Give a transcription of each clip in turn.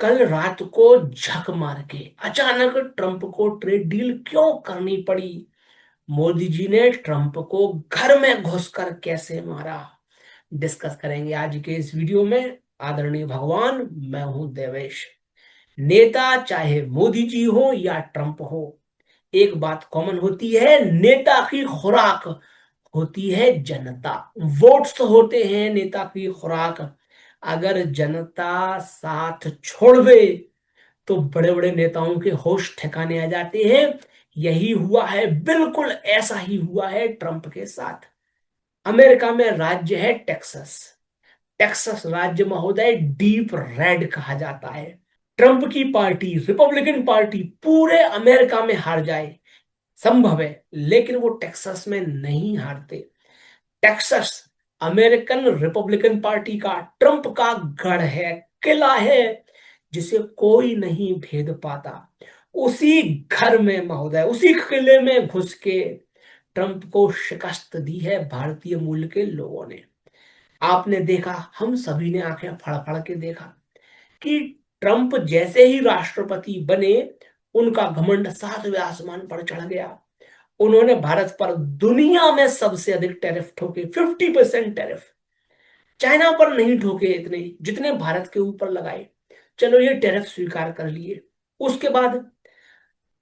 कल रात को झक मार के अचानक ट्रंप को ट्रेड डील क्यों करनी पड़ी? मोदी जी ने ट्रंप को घर में घुसकर कैसे मारा? डिस्कस करेंगे आज के इस वीडियो में। आदरणीय भगवान, मैं हूं देवेश। नेता चाहे मोदी जी हो या ट्रंप हो, एक बात कॉमन होती है, नेता की खुराक होती है जनता। वोट्स होते हैं नेता की खुराक। अगर जनता साथ छोड़ दे तो बड़े बड़े नेताओं के होश ठिकाने आ जाते हैं। यही हुआ है, बिल्कुल ऐसा ही हुआ है ट्रंप के साथ। अमेरिका में राज्य है टेक्सास। टेक्सास राज्य महोदय डीप रेड कहा जाता है। ट्रंप की पार्टी, रिपब्लिकन पार्टी, पूरे अमेरिका में हार जाए संभव है, लेकिन वो टेक्सास में नहीं हारते। टेक्सास अमेरिकन रिपब्लिकन पार्टी का, ट्रंप का गढ़ है, किला है, जिसे कोई नहीं भेद पाता। उसी घर में महोदय, उसी किले में घुस के ट्रंप को शिकस्त दी है भारतीय मूल के लोगों ने। आपने देखा, हम सभी ने आंखें फड़ फड़ के देखा कि ट्रंप जैसे ही राष्ट्रपति बने, उनका घमंड सातवें आसमान पर चढ़ गया। उन्होंने भारत पर दुनिया में सबसे अधिक टैरिफ ठोके, 50% टैरिफ। चाइना पर नहीं ठोके इतने जितने भारत के ऊपर लगाए। चलो, ये टैरिफ स्वीकार कर लिए। उसके बाद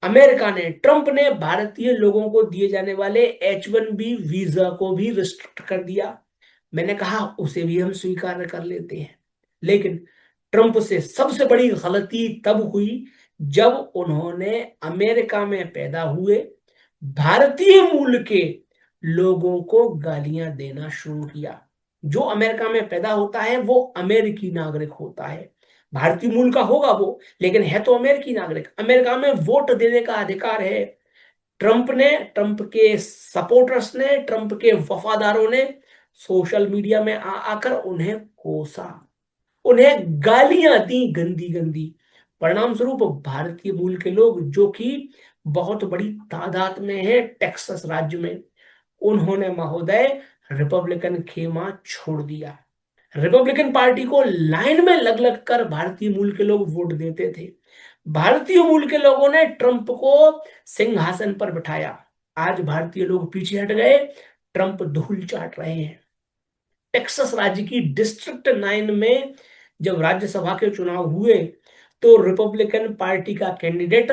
अमेरिका ने, ट्रंप ने भारतीय लोगों को दिए जाने वाले H1B वीजा को भी रिस्ट्रिक्ट कर दिया। मैंने कहा उसे भी हम स्वीकार कर लेते हैं। लेकिन ट्रंप से सबसे बड़ी गलती तब हुई जब उन्होंने अमेरिका में पैदा हुए भारतीय मूल के लोगों को गालियां देना शुरू किया। जो अमेरिका में पैदा होता है वो अमेरिकी नागरिक होता है। भारतीय मूल का होगा वो, लेकिन है तो अमेरिकी नागरिक। अमेरिका में वोट देने का अधिकार है। ट्रंप ने, ट्रंप के सपोर्टर्स ने, ट्रंप के वफादारों ने सोशल मीडिया में आकर उन्हें कोसा, उन्हें गालियां दी गंदी गंदी। परिणाम स्वरूप भारतीय मूल के लोग, जो कि बहुत बड़ी तादाद में है टेक्सास राज्य में, उन्होंने महोदय रिपब्लिकन खेमा छोड़ दिया। रिपब्लिकन पार्टी को लाइन में लग लग कर भारतीय मूल के लोग वोट देते थे। भारतीय मूल के लोगों ने ट्रंप को सिंहासन पर बिठाया। आज भारतीय लोग पीछे हट गए, ट्रंप धूल चाट रहे हैं। टेक्सास राज्य की डिस्ट्रिक्ट 9 में जब राज्यसभा के चुनाव हुए तो रिपब्लिकन पार्टी का कैंडिडेट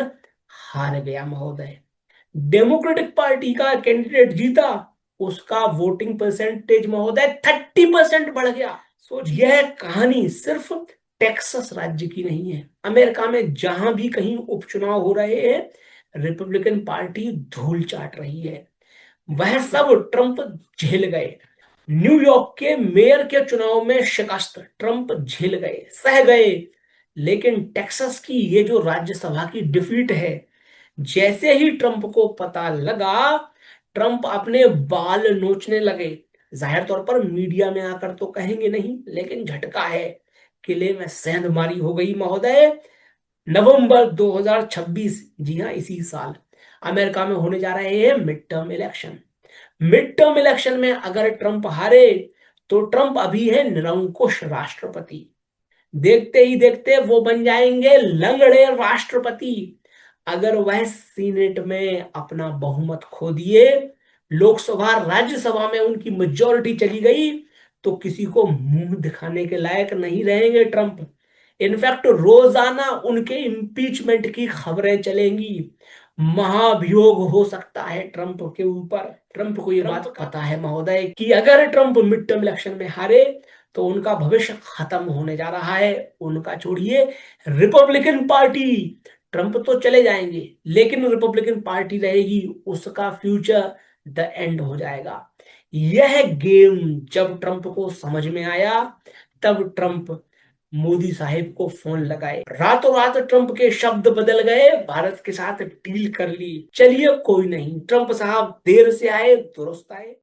हार गया महोदय। डेमोक्रेटिक पार्टी का कैंडिडेट जीता, उसका वोटिंग परसेंटेज महोदय 30% बढ़ गया। सोच, यह कहानी सिर्फ टेक्सास राज्य की नहीं है। अमेरिका में जहां भी कहीं उपचुनाव हो रहे हैं, रिपब्लिकन पार्टी धूल चाट रही है। वह सब ट्रंप झेल गए। न्यूयॉर्क के मेयर के चुनाव में शिकस्त ट्रंप झेल गए, सह गए। लेकिन टेक्सास की ये जो राज्यसभा की डिफीट है, जैसे ही ट्रंप को पता लगा, ट्रंप अपने बाल नोचने लगे। जाहिर तौर पर मीडिया में आकर तो कहेंगे नहीं, लेकिन झटका है, किले में सेंधमारी हो गई महोदय। नवंबर 2026, जी हाँ इसी साल, अमेरिका में होने जा रहे हैं mid term election. Mid term election में अगर ट्रंप हारे तो ट्रंप अभी है निरंकुश राष्ट्रपति। देखते ही देखते वो बन जाएंगे लंगड़े राष्ट्रपति। अगर वह सीनेट में अपना बहुमत खो दिए, लोकसभा राज्यसभा में उनकी मेजॉरिटी चली गई, तो किसी को मुंह दिखाने के लायक नहीं रहेंगे ट्रंप। इनफैक्ट रोजाना उनके इम्पीचमेंट की खबरें चलेंगी। महाभियोग हो सकता है ट्रंप के ऊपर। ट्रंप को यह बात पता है महोदय कि अगर ट्रंप मिड टर्म इलेक्शन में हारे तो उनका भविष्य खत्म होने जा रहा है। उनका छोड़िए, रिपब्लिकन पार्टी, ट्रंप तो चले जाएंगे लेकिन रिपब्लिकन पार्टी रहेगी, उसका फ्यूचर द एंड हो जाएगा। यह गेम जब ट्रंप को समझ में आया, तब ट्रंप मोदी साहिब को फोन लगाए। रातों रात ट्रंप के शब्द बदल गए, भारत के साथ डील कर ली। चलिए कोई नहीं, ट्रंप साहब देर से आए दुरुस्त आए।